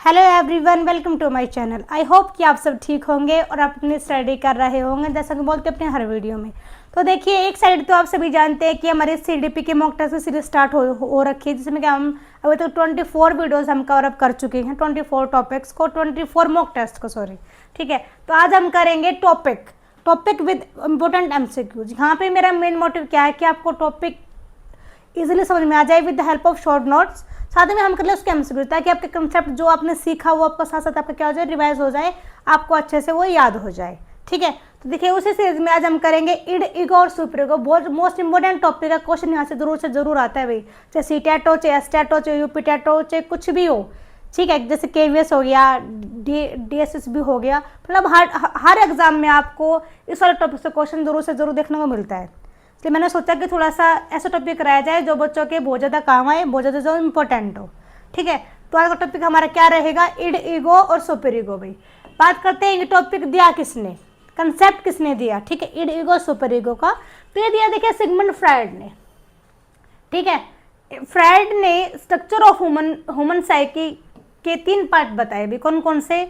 Hello everyone, welcome to my channel. I hope कि आप सब ठीक होंगे और आप अपनी स्टडी कर रहे होंगे जैसा कि बोलते हैं अपने हर वीडियो में। तो देखिए, एक साइड तो आप सभी जानते हैं कि हमारे सीडीपी के मॉक टेस्ट की सीरीज स्टार्ट हो रखी है, जिसमें कि हम अभी तक 24 वीडियोस हम कवर अप कर चुके हैं, 24 टॉपिक्स को, 24 मॉक टेस्ट को, सॉरी। ठीक है, तो आज हम करेंगे टॉपिक विद इम्पोर्टेंट एमसीक्यूज। यहाँ पे मेरा मेन मोटिव क्या है कि आपको टॉपिक इजीली समझ में आ जाए with the help of short notes. साथ में हम कर ले उसके एमसीक्यू, ताकि आपके कंसेप्ट जो आपने सीखा वो आपका साथ साथ आपका क्या हो जाए, रिवाइज हो जाए, आपको अच्छे से वो याद हो जाए। ठीक है, तो देखिए उसी सीरीज में आज हम करेंगे इड, ईगो और सुपर ईगो। बहुत मोस्ट इंपॉर्टेंट टॉपिक है, क्वेश्चन यहाँ से जरूर आता है भाई, चाहे सीटेट हो, चाहे एसटेट हो, चाहे यूपीटेट हो, चाहे कुछ भी हो। ठीक है, जैसे केवीएस हो गया, डीएसएसबी हो गया, मतलब हर एग्जाम में आपको इस वाले टॉपिक से क्वेश्चन जरूर से जरूर देखने को मिलता है। इसलिए मैंने सोचा कि थोड़ा सा ऐसा टॉपिक कराया जाए जो बच्चों के बहुत ज़्यादा काम आए, बहुत ज़्यादा जो इम्पोर्टेंट हो। ठीक है, तो आज का टॉपिक हमारा क्या रहेगा, इड, ईगो और सुपर ईगो। भाई बात करते हैं, ये टॉपिक दिया किसने, कंसेप्ट किसने दिया। ठीक है, इड, ईगो, सुपर ईगो का तो ये दिया, देखिए, सिगमंड फ्रायड ने। ठीक है, फ्रायड ने स्ट्रक्चर ऑफ ह्यूमन साइकी के 3 पार्ट बताए भी, कौन कौन से,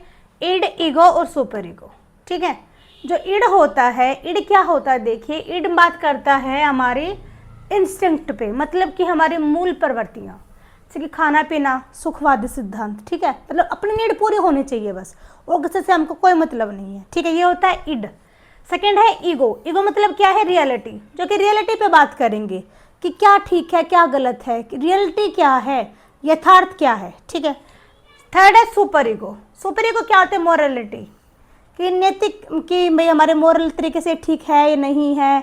इड, ईगो और सुपर ईगो। ठीक है, जो इड होता है, इड क्या होता है, देखिए इड बात करता है हमारे इंस्टिंक्ट पे, मतलब कि हमारी मूल प्रवृत्तियाँ, जैसे कि खाना पीना, सुखवादी सिद्धांत। ठीक है, मतलब अपनी नीड पूरी होनी चाहिए बस, और किसी से हमको कोई मतलब नहीं है। ठीक है, ये होता है इड। सेकेंड है ईगो। ईगो मतलब क्या है, रियलिटी, जो कि रियलिटी पे बात करेंगे कि क्या ठीक है क्या गलत है, कि रियलिटी क्या है, यथार्थ क्या है। ठीक है, थर्ड है सुपर ईगो। सुपर ईगो क्या होता है, मोरलिटी, कि नैतिक, कि भाई हमारे मोरल तरीके से ठीक है या नहीं है,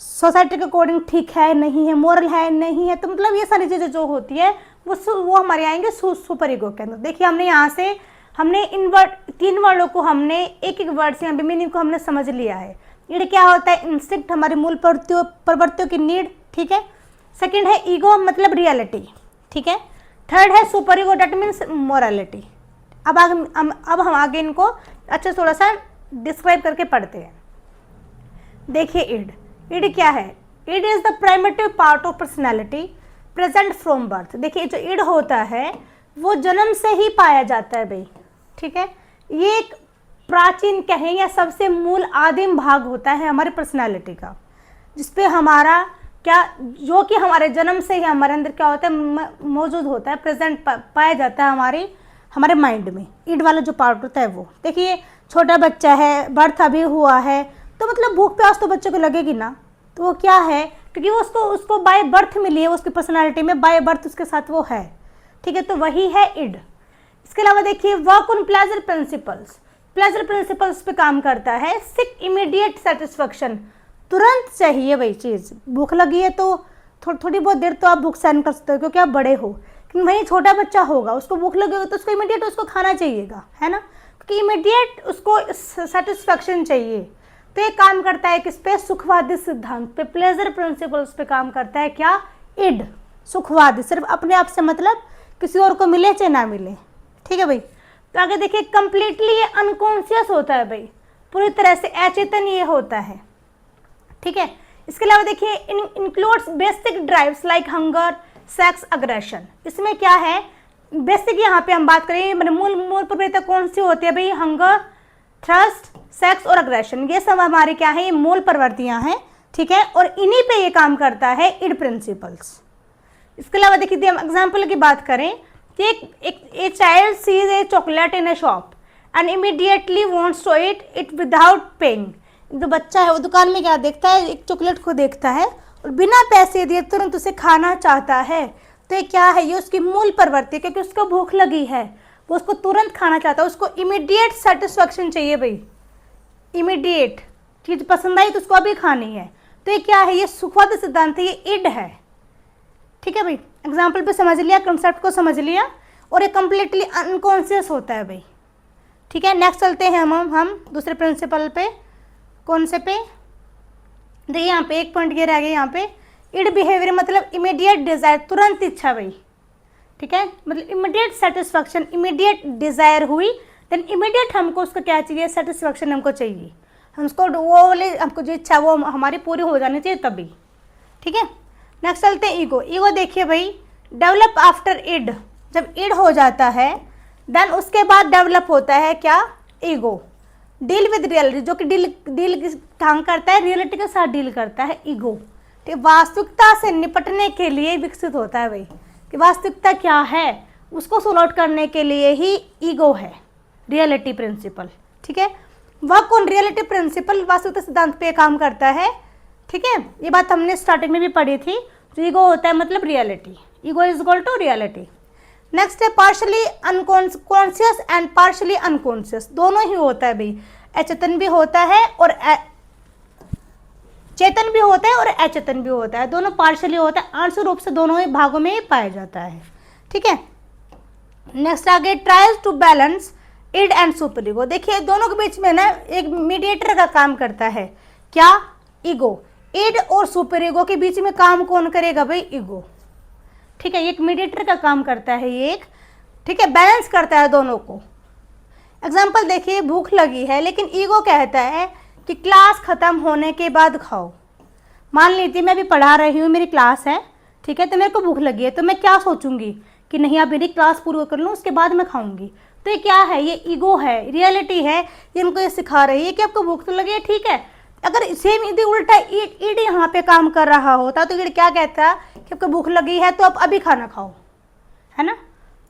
सोसाइटी के अकॉर्डिंग ठीक है नहीं है, मोरल है नहीं है, तो मतलब ये सारी चीज़ें जो होती है वो हमारे आएंगे सुपर ईगो के अंदर। देखिए हमने यहाँ से हमने इन वर्ड 3 वर्डों को हमने एक एक वर्ड से यहाँ पे मीनिंग को हमने समझ लिया है। इड क्या होता है, इंस्टिंक्ट, हमारी मूल प्रवृत्तियों की नीड। ठीक है, सेकेंड है ईगो, मतलब रियलिटी। ठीक है, थर्ड है super ego, that means morality. अब हम आगे इनको अच्छा थोड़ा सा डिस्क्राइब करके पढ़ते हैं। देखिए इड क्या है, id is the primitive part of personality present from birth. देखिए जो इड होता है वो जन्म से ही पाया जाता है भाई। ठीक है, ये एक प्राचीन कहें या सबसे मूल आदिम भाग होता है हमारी पर्सनैलिटी का, जिसपे हमारा क्या, जो कि हमारे जन्म से ही हमारे अंदर क्या होता है, मौजूद होता है, प्रेजेंट पाया जाता है हमारे माइंड में। ईड वाला जो पार्ट होता है वो, देखिए छोटा बच्चा है, बर्थ अभी हुआ है, तो मतलब भूख प्यास तो बच्चे को लगेगी ना, तो वो क्या है, क्योंकि वो उसको बाय बर्थ मिली है, उसकी पर्सनालिटी में बाय बर्थ उसके साथ वो है। ठीक है, तो वही है इड। इसके अलावा देखिए वर्क ऑन प्लेजर प्रिंसिपल्स पे काम करता है। सिक इमीडिएट सेटिस्फेक्शन, तुरंत चाहिए वही चीज़, भूख लगी है तो थोड़ी बहुत देर तो आप भूख सहन कर सकते हो क्योंकि आप बड़े हो, लेकिन वही छोटा बच्चा होगा, उसको भूख लगेगा तो उसको इमीडिएट उसको खाना चाहिएगा, है ना, क्योंकि इमीडिएट उसको सेटिस्फेक्शन चाहिए। तो ये काम करता है किस पे, सुखवादी सिद्धांत पे, प्लेजर प्रिंसिपल्स पे काम करता है क्या, इड, सुखवादी, सिर्फ अपने आप से मतलब, किसी और को मिले चाहे ना मिले। ठीक है भाई, तो आगे देखिए कंप्लीटली ये अनकॉन्शियस होता है भाई, पूरी तरह से अचेतन ये होता है। ठीक है, इसके अलावा देखिए includes basic drives like hunger, sex, aggression. इसमें क्या है, बेसिक यहाँ पे हम बात करें, मतलब मूल प्रवृत्तियाँ कौन सी होती है भाई, हंगर, थ्रस्ट, सेक्स और अग्रेशन, ये सब हमारे क्या है, ये मूल प्रवृत्तियाँ हैं। ठीक है, और इन्हीं पे ये काम करता है इड प्रिंसिपल्स। इसके अलावा देखिए हम एग्जाम्पल की बात करें कि एक child sees a chocolate in a shop and immediately wants to eat it without paying. जो बच्चा है वो दुकान में क्या देखता है, एक चॉकलेट को देखता है और बिना पैसे दिए तुरंत उसे खाना चाहता है। तो ये क्या है, ये उसकी मूल प्रवृत्ति, क्योंकि उसको भूख लगी है, वो उसको तुरंत खाना चाहता है, उसको इमीडिएट सेटिस्फेक्शन चाहिए भाई, इमीडिएट चीज़ पसंद आई तो उसको अभी खानी है। तो ये क्या है, ये सुखवादी सिद्धांत है, ये इड है। ठीक है भाई, एग्जाम्पल पे समझ लिया, कंसेप्ट को समझ लिया, और ये कंप्लीटली अनकॉन्शियस होता है भाई। ठीक है, नेक्स्ट चलते हैं हम दूसरे प्रिंसिपल पे, कौन से पे, देखिए यहाँ पे एक पॉइंट ये रह गया, यहाँ पे इड बिहेवियर मतलब इमीडिएट डिजायर, तुरंत इच्छा भाई। ठीक है, मतलब इमीडिएट सेटिस्फेक्शन, इमीडिएट डिजायर हुई, देन इमीडिएट हमको उसको क्या चाहिए, सेटिस्फेक्शन हमको चाहिए, हमको वो वाले, हमको जो इच्छा वो हमारी पूरी हो जानी चाहिए तभी। ठीक है, नेक्स्ट चलते हैं ईगो। ईगो देखिए भाई, डेवलप आफ्टर इड, जब इड हो जाता है देन उसके बाद डेवलप होता है क्या, ईगो। डील विद रियलिटी, जो कि डील काम करता है, रियलिटी के साथ डील करता है ईगो। ठीक, वास्तविकता से निपटने के लिए विकसित होता है भाई, कि वास्तविकता क्या है उसको सोल्व आउट करने के लिए ही ईगो है, रियलिटी प्रिंसिपल। ठीक है, वह कौन, रियलिटी प्रिंसिपल वास्तविकता सिद्धांत पे काम करता है। ठीक है, ये बात हमने स्टार्टिंग में भी पढ़ी थी। जो ईगो होता है मतलब reality, ego is equal to reality. Next है partially unconscious and partially unconscious, दोनों ही होता है भाई, अचेतन भी होता है और चेतन भी होता है और अचेतन भी होता है, दोनों पार्शली होता है, आंशिक रूप से दोनों ही भागों में पाया जाता है। ठीक है, नेक्स्ट आगे tries to balance id and super ego. देखिए दोनों के बीच में ना एक मीडिएटर का काम करता है, क्या, ईगो। इड और सुपर ईगो के बीच में काम कौन करेगा भाई, ईगो। ठीक है, एक मीडिएटर का काम करता है ये एक, ठीक है, बैलेंस करता है दोनों को। एग्जाम्पल देखिए, भूख लगी है लेकिन ईगो कहता है कि क्लास खत्म होने के बाद खाओ। मान लीजिए मैं अभी पढ़ा रही हूँ, मेरी क्लास है, ठीक है, तो मेरे को भूख लगी है, तो मैं क्या सोचूंगी कि नहीं अब मेरी क्लास पूरी कर लूँ उसके बाद मैं खाऊंगी। तो ये क्या है, ये ईगो है, रियलिटी है, ये उनको ये सिखा रही है कि आपको भूख तो लगी है, ठीक है। अगर सेम यदि उल्टा ईड यहाँ पे काम कर रहा होता तो ईड क्या कहता कि आपको भूख लगी है तो आप अभी खाना खाओ, है ना।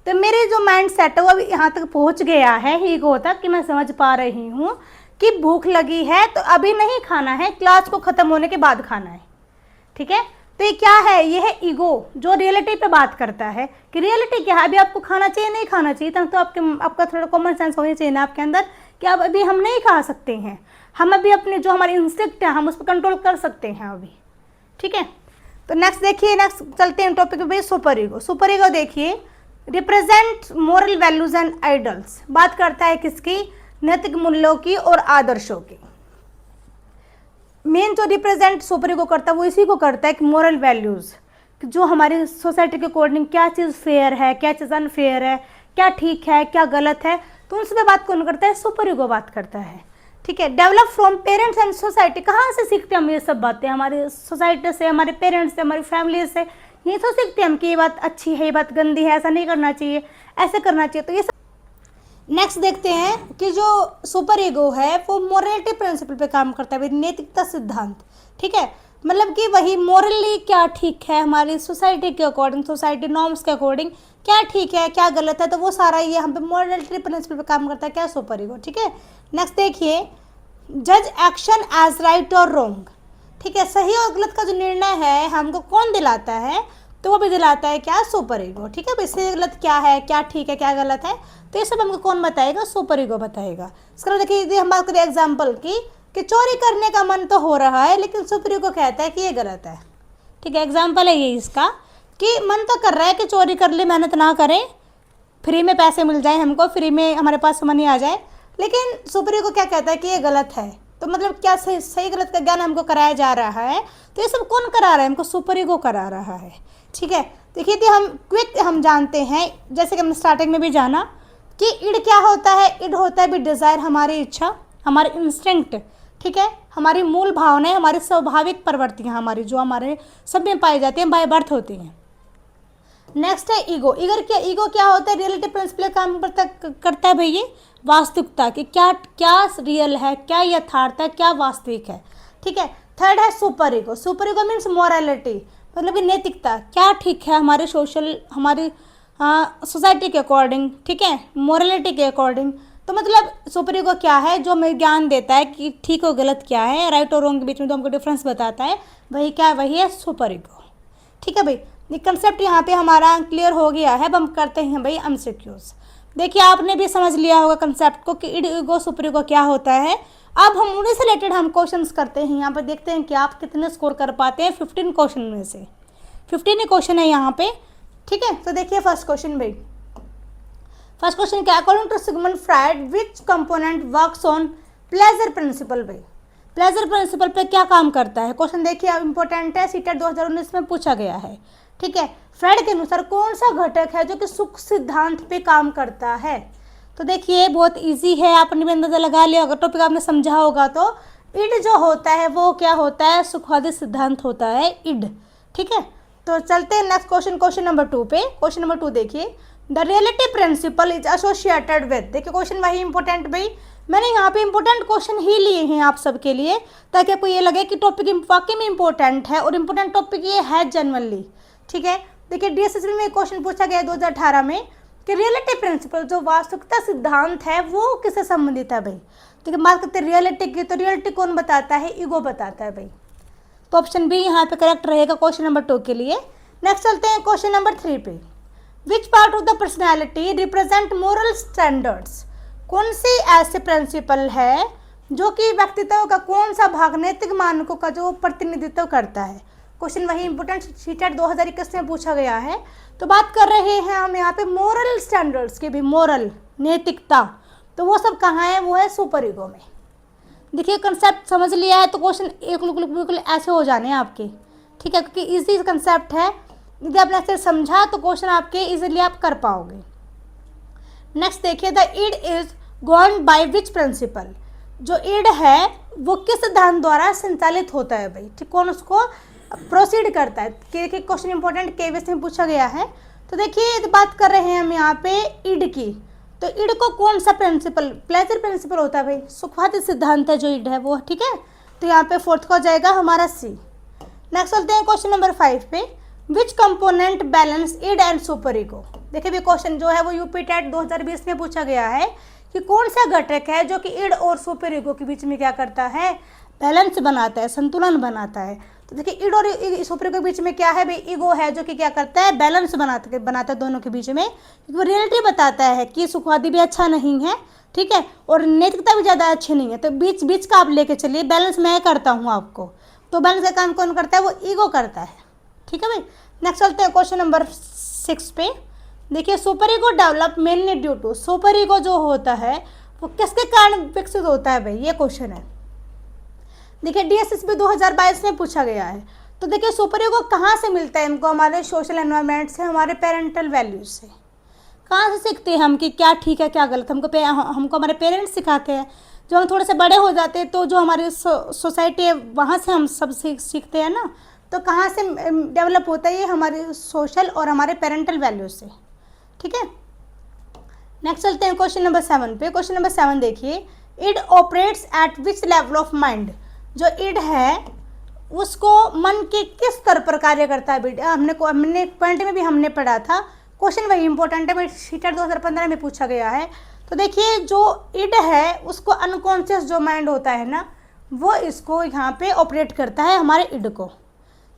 तो मेरे जो माइंड सेट है वो अभी यहाँ तक पहुँच गया है ईगो तक कि मैं समझ पा रही हूँ कि भूख लगी है तो अभी नहीं खाना है, क्लास को ख़त्म होने के बाद खाना है। ठीक है, तो ये क्या है, ये है ईगो जो रियलिटी पे बात करता है कि रियलिटी क्या है, अभी आपको खाना चाहिए नहीं खाना चाहिए, तब तो आपका थोड़ा कॉमन सेंस होना चाहिए ना आपके अंदर कि अब अभी हम नहीं खा सकते हैं, हम अभी अपने जो हमारे इंस्टिंक्ट है हम उस पर कंट्रोल कर सकते हैं अभी। ठीक है, तो नेक्स्ट देखिए, नेक्स्ट चलते हैं टॉपिक पे, सुपर ईगो। सुपर ईगो देखिए represent moral values and idols, बात करता है किसकी, नैतिक मूल्यों की और आदर्शों की। मेन जो रिप्रेजेंट सुपर ईगो करता है वो इसी को करता है कि मोरल वैल्यूज, जो हमारी सोसाइटी के अकॉर्डिंग क्या चीज़ फेयर है, क्या चीज़ अनफेयर है, क्या ठीक है क्या गलत है, तो उन सब बात कौन करता है, सुपर ईगो बात करता है। ठीक है, develop from parents and society, कहाँ से सीखते हैं हम ये सब बातें, हमारे सोसाइटी से, हमारे पेरेंट्स से, हमारी फैमिली से, ये तो सीखते हैं हम कि ये बात अच्छी है, ये बात गंदी है, ऐसा नहीं करना चाहिए, ऐसे करना चाहिए। तो ये सब नेक्स्ट देखते हैं कि जो सुपर ईगो है वो मोरलिटी प्रिंसिपल पे काम करता है, नैतिकता सिद्धांत। ठीक है, मतलब कि वही मोरली क्या ठीक है, हमारी सोसाइटी के अकॉर्डिंग, सोसाइटी नॉर्म्स के अकॉर्डिंग क्या ठीक है क्या गलत है, तो वो सारा ये हम पे मोरलिटी प्रिंसिपल पे काम करता है, क्या, सुपर ईगो। ठीक है, नेक्स्ट देखिए जज एक्शन एज राइट और रॉन्ग। ठीक है, सही और गलत का जो निर्णय है हमको कौन दिलाता है, तो वो भी दिलाता है क्या, सुपर ईगो। ठीक है, सही गलत क्या है, क्या ठीक है क्या गलत है, तो ये सब हमको कौन बताएगा, सुपर ईगो बताएगा। इसका देखिए यदि हम बात करें एग्जाम्पल की कि चोरी करने का मन तो हो रहा है लेकिन सुपर ईगो कहता है कि ये गलत है। ठीक है, एग्जाम्पल है ये इसका कि मन तो कर रहा है कि चोरी कर ले, मेहनत ना करें, फ्री में पैसे मिल जाए हमको, फ्री में हमारे पास मनी आ जाए, लेकिन सुपर ईगो क्या कहता है कि ये गलत है। तो मतलब क्या सही गलत का ज्ञान हमको कराया जा रहा है, तो ये सब कौन करा रहा है, हमको सुपर ईगो करा रहा है। ठीक है, देखिए यदि हम क्विक हम जानते हैं, जैसे कि हमने स्टार्टिंग में भी जाना कि इड क्या होता है, इड होता है भी डिज़ायर, हमारी इच्छा, हमारे इंस्टिंक्ट। ठीक है, हमारी मूल भावनाएं, हमारी स्वाभाविक प्रवृत्तियाँ, हमारी जो हमारे सब में पाई जाती हैं, बाय बर्थ होती हैं। नेक्स्ट है ईगो। ईगो क्या होता है, रियलिटी प्रिंसिपल काम करता है भाई, ये वास्तविकता कि क्या क्या रियल है, क्या यथार्थ है, क्या वास्तविक है। ठीक है, थर्ड है super ego. Super ego means morality, मतलब कि नैतिकता, क्या ठीक है हमारे हमारी सोसाइटी के अकॉर्डिंग। ठीक है, मोरालिटी के अकॉर्डिंग। तो मतलब सुपर ईगो क्या है, जो हमें ज्ञान देता है कि ठीक और गलत क्या है, राइट और रॉन्ग के बीच में जो हमको डिफरेंस बताता है, वही क्या है, वही है सुपर ईगो। ठीक है भाई, ये कंसेप्ट यहाँ पे हमारा क्लियर हो गया है। अब हम करते हैं भाई एमसीक्यूज। देखिए आपने भी समझ लिया होगा कंसेप्ट को कि इड ईगो सुपर ईगो क्या होता है। अब हम उन्हीं से रिलेटेड हम क्वेश्चंस करते हैं। यहाँ पे देखते हैं कि आप कितने स्कोर कर पाते हैं 15 क्वेश्चन में से। 15 ही क्वेश्चन है यहाँ पे। ठीक है, तो देखिए फर्स्ट क्वेश्चन भाई, फर्स्ट क्वेश्चन क्या, according to Sigmund Freud which component works on pleasure principle. भाई प्लेजर प्रिंसिपल पे क्या काम करता है, क्वेश्चन देखिए इंपॉर्टेंट है, सीटेट 2019 में पूछा गया है। ठीक है, फ्राइड के अनुसार कौन सा घटक है जो कि सुख सिद्धांत पे काम करता है। तो देखिए बहुत इजी है, आपने भी अंदाजा लगा लिया, अगर टॉपिक आपने समझा होगा तो इड जो होता है वो क्या होता है, सुखवादी सिद्धांत होता है इड। ठीक है, तो चलते हैं नेक्स्ट क्वेश्चन, क्वेश्चन नंबर 2 पे। क्वेश्चन नंबर 2 देखिए, the reality principle is associated with, देखिए क्वेश्चन वही इंपॉर्टेंट भाई, मैंने यहाँ पे इंपॉर्टेंट क्वेश्चन ही लिए हैं आप सबके लिए, ताकि आपको ये लगे कि टॉपिक वाकई में इंपॉर्टेंट है और इंपॉर्टेंट टॉपिक ये है जनरली। ठीक है, देखिए डीएसएसबी में क्वेश्चन पूछा गया 2018 में कि रियलिटी प्रिंसिपल जो वास्तविकता सिद्धांत है वो किससे संबंधित है भाई। ठीक है, बात करते हैं रियलिटी की, तो रियलिटी कौन बताता है, ईगो बताता है भाई। तो ऑप्शन बी यहाँ पे करेक्ट रहेगा क्वेश्चन नंबर 2 के लिए। नेक्स्ट चलते हैं क्वेश्चन नंबर 3 पे। Which part of the personality represent moral standards, कौन सी ऐसे प्रिंसिपल है जो कि व्यक्तित्व का कौन सा भाग नैतिक मानकों का जो प्रतिनिधित्व करता है। क्वेश्चन वही इंपॉर्टेंट सीटेट 2021 में पूछा गया है। तो बात कर रहे हैं हम यहाँ पे मोरल स्टैंडर्ड्स की भी, मोरल नैतिकता, तो वो सब कहाँ है, वो है सुपर ईगो में। देखिए कंसेप्ट समझ लिया है तो क्वेश्चन एक बिल्कुल ऐसे हो जाने हैं आपके। ठीक है, क्योंकि इजी कंसेप्ट है, यदि आपने ऐसे समझा तो क्वेश्चन आपके इजीली आप कर पाओगे। नेक्स्ट देखिए, the id is govern by which principle, जो ईड है वो किस सिद्धांत द्वारा संचालित होता है भाई। ठीक, कौन उसको प्रोसीड करता है। देखिए क्वेश्चन इंपॉर्टेंट केवीएस में पूछा गया है। तो देखिए बात कर रहे हैं हम यहाँ पे ईड की, तो ईड को कौन सा प्रिंसिपल, प्लेजर प्रिंसिपल होता है भाई, सुखवादी सिद्धांत है जो ईड है वो। ठीक है, तो यहाँ पे फोर्थ का हो जाएगा हमारा सी। नेक्स्ट चलते हैं क्वेश्चन नंबर 5 पे। Which component balance id and super ego. देखिए भी क्वेश्चन जो है वो यूपी टेट 2020 में पूछा गया है कि कौन सा घटक है जो कि ईड और सुपर ईगो के बीच में क्या करता है, बैलेंस बनाता है, संतुलन बनाता है। तो देखिए ईड और सुपर ईगो के बीच में क्या है भाई, ईगो है जो कि क्या करता है, बैलेंस बनाता है दोनों के बीच में। वो रियलिटी बताता है कि सुखवादी भी अच्छा नहीं है, ठीक है, और नैतिकता भी ज़्यादा अच्छी नहीं है, तो बीच बीच का आप लेके चलिए, बैलेंस मैं करता हूँ आपको। तो बैलेंस का काम कौन करता है, वो ईगो करता है। ठीक है भाई, नेक्स्ट चलते हैं क्वेश्चन नंबर 6 पे। देखिए super ego develop mainly due to, super ego जो होता है वो किसके कारण विकसित होता है भाई, ये क्वेश्चन है। देखिए डीएसएसबी 2022 में पूछा गया है। तो देखिए सुपर ईगो कहाँ से मिलता है इनको, हमारे सोशल एनवायरनमेंट से, हमारे पेरेंटल वैल्यूज से। कहाँ से सीखते हैं हम कि क्या ठीक है क्या गलत, हमको हमारे पेरेंट्स सिखाते हैं। जब हम थोड़े से बड़े हो जाते हैं तो जो हमारी सोसाइटी है वहाँ से हम सब सीखते हैं ना। तो कहाँ से डेवलप होता है ये, हमारे सोशल और हमारे पेरेंटल वैल्यूज से। ठीक है, नेक्स्ट चलते हैं क्वेश्चन नंबर 7 पे। क्वेश्चन नंबर 7 देखिए, id operates at which level of mind, जो इड है उसको मन के किस स्तर पर कार्य करता है। हमने पॉइंट में भी हमने पढ़ा था, क्वेश्चन वही इंपॉर्टेंट है, सीटेट 2015 में पूछा गया है। तो देखिए जो इड है उसको अनकॉन्शियस जो माइंड होता है ना, वो इसको यहाँ पे ऑपरेट करता है, हमारे इड को।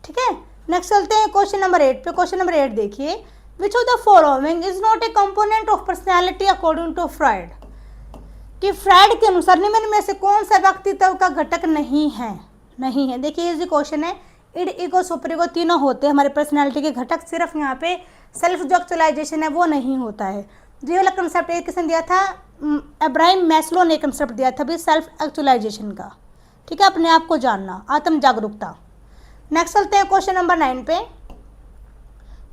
ठीक है, नेक्स्ट चलते हैं क्वेश्चन नंबर 8 पे। क्वेश्चन नंबर 8 देखिए, which of the following is not a component of personality according to Freud, कि फ्राइड के अनुसार निम्न में से कौन सा व्यक्तित्व का घटक नहीं है। देखिए ये क्वेश्चन है, इड ईगो सुपर ईगो तीनों होते हैं हमारे पर्सनैलिटी के घटक, सिर्फ यहाँ पे सेल्फ जो एक्चुअलाइजेशन है वो नहीं होता है। ये वाला कंसेप्ट एक किसने दिया था, अब्राहम मैस्लो ने कंसेप्ट दिया था भी सेल्फ एक्चुअलाइजेशन का। ठीक है, अपने आप को जानना, आत्म जागरूकता। नेक्स्ट चलते हैं क्वेश्चन नंबर 9 पे।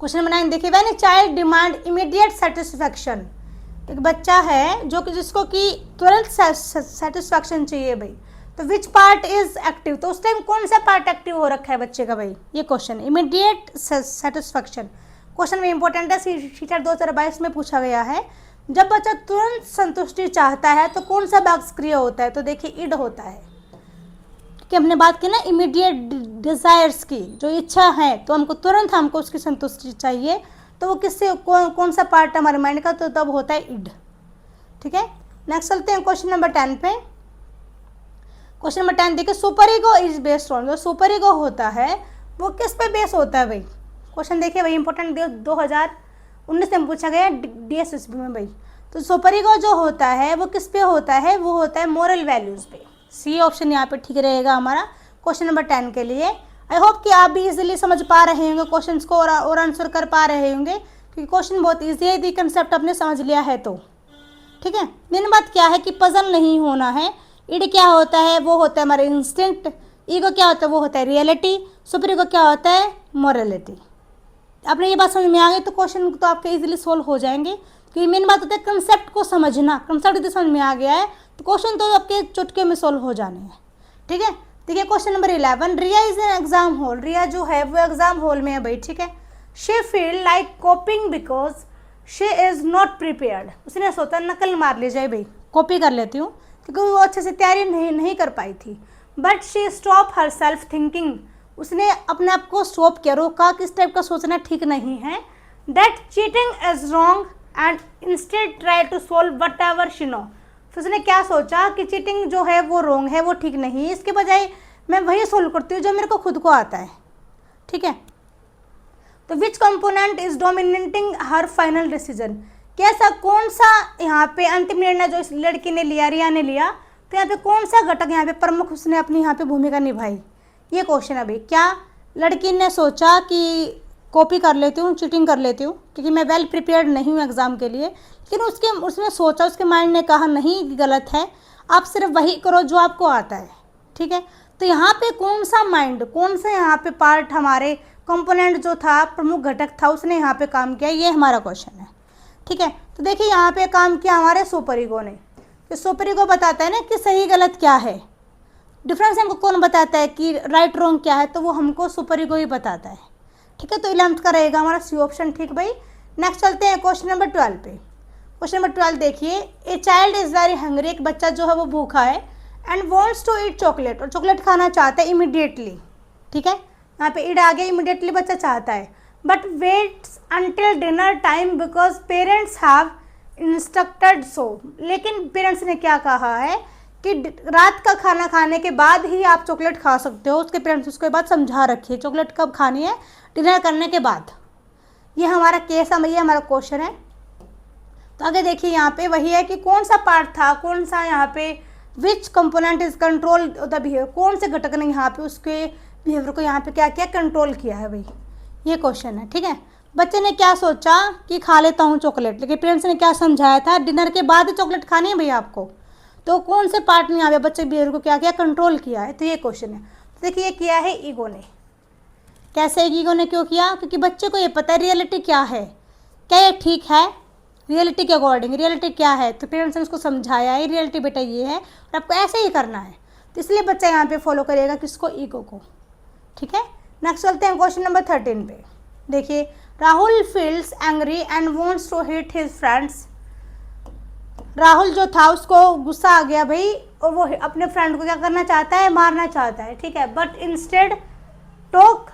क्वेश्चन नंबर 9 देखिए, when a child demand immediate satisfaction, एक बच्चा है जो कि जिसको कि तुरंत सेटिस्फैक्शन चाहिए भाई, तो विच पार्ट इज एक्टिव, तो उस टाइम कौन सा पार्ट एक्टिव हो रखा है बच्चे का भाई, ये क्वेश्चन। इमीडिएट सेटिस्फैक्शन क्वेश्चन में इंपॉर्टेंट है, सीटेट 2022 में पूछा गया है। जब बच्चा तुरंत संतुष्टि चाहता है तो कौन सा भाग सक्रिय होता है, तो देखिए ईड होता है। कि हमने बात की ना इमीडिएट डिजायर्स की, जो इच्छा है तो हमको उसकी संतुष्टि चाहिए, तो वो किससे कौन सा पार्ट हमारे माइंड का, तो तब होता है ईड। ठीक है, नेक्स्ट चलते हैं क्वेश्चन नंबर 10 पे। क्वेश्चन नंबर 10 देखिए, super ego is based on, जो सुपर ईगो होता है वो किस पे बेस होता है भाई। क्वेश्चन देखिए वही इंपॉर्टेंट 2019 में पूछा गया डीएसएसबी में भाई। तो सुपर ईगो जो होता है वो किस पे होता है, वो होता है मोरल वैल्यूज पे। सी ऑप्शन यहाँ पे ठीक रहेगा हमारा क्वेश्चन नंबर 10 के लिए। आई होप कि आप भी इजीली समझ पा रहे होंगे क्वेश्चंस को और आंसर कर पा रहे होंगे, क्योंकि क्वेश्चन बहुत ईजी है यदि कंसेप्ट आपने समझ लिया है तो। ठीक है, मेन बात क्या है कि पजल नहीं होना है। इड क्या होता है, वो होता है हमारे इंस्टिंक्ट। ईगो क्या होता है, वो होता है रियलिटी। सुपर ईगो क्या होता है, मोरलिटी। आपने ये बात समझ में आ गई तो क्वेश्चन तो आपके इजीली सोल्व हो जाएंगे, क्योंकि मेन बात होता है कंसेप्ट को समझना। कंसेप्ट यदि समझ में आ गया है तो क्वेश्चन तो आपके चुटके में सोल्व हो जाने हैं। ठीक है, देखिए question number 11, Riya is an exam hall, Riya जो है वो एग्जाम हॉल में है भाई। ठीक है, she feel like कॉपिंग because she is not prepared, उसने सोचा नकल मार ली जाए भाई, कॉपी कर लेती हूँ, क्योंकि वो अच्छे से तैयारी नहीं कर पाई थी। But she stop her self thinking, उसने अपने आप को स्टॉप किया, रोका कि इस टाइप का सोचना ठीक नहीं है। That cheating is wrong and instead try to solve whatever she know, फिर उसने क्या सोचा कि चीटिंग जो है वो रॉन्ग है, वो ठीक नहीं है, इसके बजाय मैं वही सोल्व करती हूँ जो मेरे को खुद को आता है। ठीक है, तो विच component is dominating her final decision, कैसा कौन सा यहाँ पे अंतिम निर्णय जो इस लड़की ने लिया, रिया ने लिया, तो यहाँ पे कौन सा घटक यहाँ पे प्रमुख उसने अपनी यहाँ पे भूमिका निभाई, ये क्वेश्चन है भाई। क्या लड़की ने सोचा कि कॉपी कर लेती हूँ, चीटिंग कर लेती हूँ क्योंकि मैं वेल प्रिपेयर्ड नहीं हूँ एग्ज़ाम के लिए, लेकिन उसने सोचा, उसके माइंड ने कहा नहीं गलत है, आप सिर्फ वही करो जो आपको आता है। ठीक है, तो यहाँ पे कौन सा माइंड, कौन सा यहाँ पे पार्ट, हमारे कंपोनेंट जो था, प्रमुख घटक था, उसने यहाँ पे काम किया, ये हमारा क्वेश्चन है। ठीक है, तो देखिए यहाँ पे काम किया हमारे सुपर ईगो ने, कि सुपर ईगो बताता है ना कि सही गलत क्या है, डिफरेंस हमको कौन बताता है कि राइट रॉन्ग क्या है, तो वो हमको सुपर ईगो ही बताता है। ठीक है, तो 11th का रहेगा हमारा सी ऑप्शन। ठीक भाई, नेक्स्ट चलते हैं क्वेश्चन नंबर 12 पे। क्वेश्चन नंबर 12 देखिए, a child is very hungry, एक बच्चा जो है वो भूखा है, and wants to eat chocolate, और चॉकलेट खाना चाहता है इमीडिएटली। ठीक है, यहाँ पे ईट आ गया, इमीडिएटली बच्चा चाहता है, but waits until dinner time because parents have instructed so, लेकिन पेरेंट्स ने क्या कहा है कि रात का खाना खाने के बाद ही आप चॉकलेट खा सकते हो, उसके पेरेंट्स उसके बाद समझा रखिए चॉकलेट कब खानी है, डिनर करने के बाद। ये हमारा केस है, ये हमारा क्वेश्चन है। तो आगे देखिए यहाँ पे वही है कि कौन सा पार्ट था, कौन सा यहाँ पे which component is control the behaviour, कौन से घटक ने यहाँ पे उसके बिहेवियर को यहाँ पे क्या किया, कंट्रोल किया है भाई, ये क्वेश्चन है। ठीक है, बच्चे ने क्या सोचा कि खा लेता हूँ चॉकलेट, लेकिन पेरेंट्स ने क्या समझाया था, डिनर के बाद ही चॉकलेट खानी है भैया आपको, तो कौन से पार्ट ने यहाँ पे बच्चे बिहेवियर को क्या किया, कंट्रोल किया है, तो ये क्वेश्चन है। तो देखिए ये किया है ईगो ने। कैसे ईगो ने क्यों किया, क्योंकि बच्चे को ये पता है रियलिटी क्या है, क्या ये ठीक है, रियलिटी के अकॉर्डिंग रियलिटी क्या है, तो पेरेंट्स ने उसको समझाया है रियलिटी बेटा ये है और आपको ऐसे ही करना है, तो इसलिए बच्चा यहाँ पे फॉलो करेगा किसको, ईगो को। ठीक है, नेक्स्ट चलते हैं क्वेश्चन नंबर 13 पे। देखिए, Rahul feels angry and wants to hit his friends, Rahul जो था उसको गुस्सा आ गया भाई, और वो अपने फ्रेंड को क्या करना चाहता है, मारना चाहता है। ठीक है, but instead talk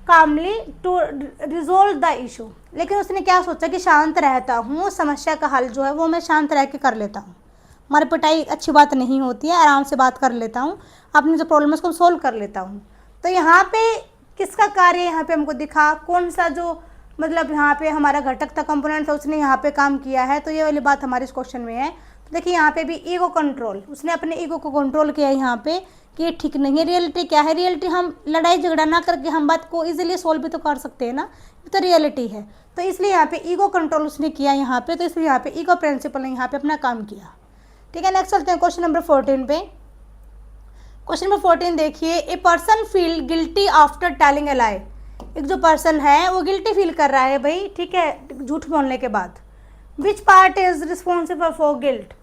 calmly to resolve the issue, लेकिन उसने क्या सोचा कि शांत रहता हूँ, समस्या का हल जो है वो मैं शांत रह के कर लेता हूँ, हमारी पिटाई अच्छी बात नहीं होती है, आराम से बात कर लेता हूँ, अपनी जो प्रॉब्लम है उसको सोल्व कर लेता हूँ। तो यहाँ पे किसका कार्य यहाँ पे हमको दिखा, कौन सा जो मतलब यहाँ पे हमारा घटक था, कंपोनेंट था, उसने यहाँ पे काम किया है, तो ये वाली बात हमारे इस क्वेश्चन में है। तो देखिए यहाँ पे भी ईगो कंट्रोल, उसने अपने ईगो को कंट्रोल किया है यहाँ पे कि ये ठीक नहीं है। रियलिटी क्या है, रियलिटी हम लड़ाई झगड़ा ना करके हम बात को इजीली सोल्व भी तो कर सकते हैं ना, तो रियलिटी है, तो इसलिए यहाँ पे ईगो कंट्रोल उसने किया यहाँ पे, तो इसलिए यहाँ पे ईगो प्रिंसिपल ने यहाँ पे अपना काम किया। ठीक है, नेक्स्ट चलते हैं क्वेश्चन नंबर 14 पे। क्वेश्चन नंबर 14 देखिए, a person feel guilty after telling a lie, एक जो पर्सन है वो गिल्टी फील कर रहा है भाई, ठीक है, झूठ बोलने के बाद। Which part is responsible for guilt,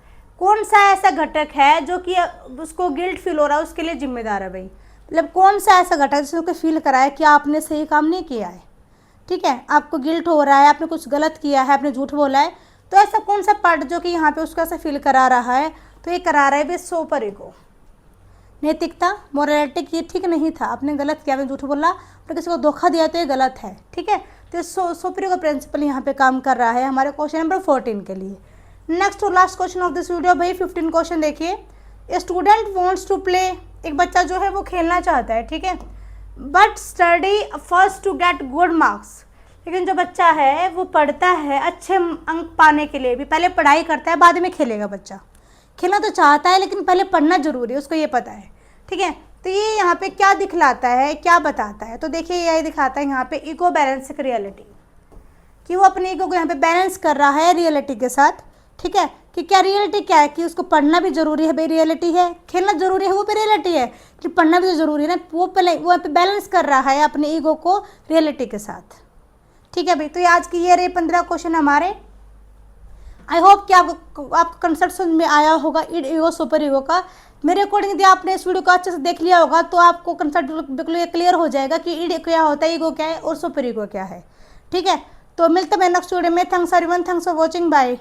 कौन सा ऐसा घटक है जो कि उसको गिल्ट फील हो रहा है उसके लिए जिम्मेदार है भाई, मतलब कौन सा ऐसा घटक जिसको फील कराए कि आपने सही काम नहीं किया है। ठीक है, आपको गिल्ट हो रहा है, आपने कुछ गलत किया है, आपने झूठ बोला है, तो ऐसा कौन सा पार्ट जो कि यहाँ पे उसका ऐसा फील करा रहा है, तो ये करा रहा है भाई सुपर ईगो। नैतिकता, मोरालिटी, ये ठीक नहीं था, आपने गलत किया, आपने झूठ बोला, आपने किसी को धोखा दिया, तो ये गलत है। ठीक है, तो सुपर ईगो प्रिंसिपल यहाँ पे काम कर रहा है हमारे क्वेश्चन नंबर 14 के लिए। नेक्स्ट और last question of this video भाई 15 क्वेश्चन देखिए। स्टूडेंट वांट्स टू प्ले, एक बच्चा जो है वो खेलना चाहता है, ठीक है, but study first to get good marks, लेकिन जो बच्चा है वो पढ़ता है अच्छे अंक पाने के लिए भी, पहले पढ़ाई करता है बाद में खेलेगा। बच्चा खेलना तो चाहता है लेकिन पहले पढ़ना जरूरी है, उसको ये पता है। ठीक है, तो ये यहाँ पे क्या दिखलाता है, क्या बताता है, तो देखिए यही दिखाता है यहाँ पे ईगो बैलेंस रियलिटी, कि वो अपने ईगो को यहाँ पे बैलेंस कर रहा है रियलिटी के साथ। ठीक है, कि क्या रियलिटी क्या है, कि उसको पढ़ना भी जरूरी है भाई, रियलिटी है, खेलना जरूरी है वो भी रियलिटी है, कि पढ़ना भी तो जरूरी है ना, वो पहले वो यहाँ पे बैलेंस कर रहा है अपने ईगो को रियलिटी के साथ। ठीक है भाई, तो ये आज की ये रहे 15 क्वेश्चन हमारे। आई होप कि आपको कंसेप्ट समझ में आया होगा ईड ईगो सुपर ईगो का। मेरे अकॉर्डिंग यदि आपने इस वीडियो को अच्छे से देख लिया होगा तो आपको कंसेप्ट बिल्कुल क्लियर हो जाएगा कि ईड क्या होता है, ईगो क्या है और सुपर ईगो क्या है। ठीक है, तो मिलते हैं नेक्स्ट वीडियो में। Thanks everyone, thanks for watching, bye.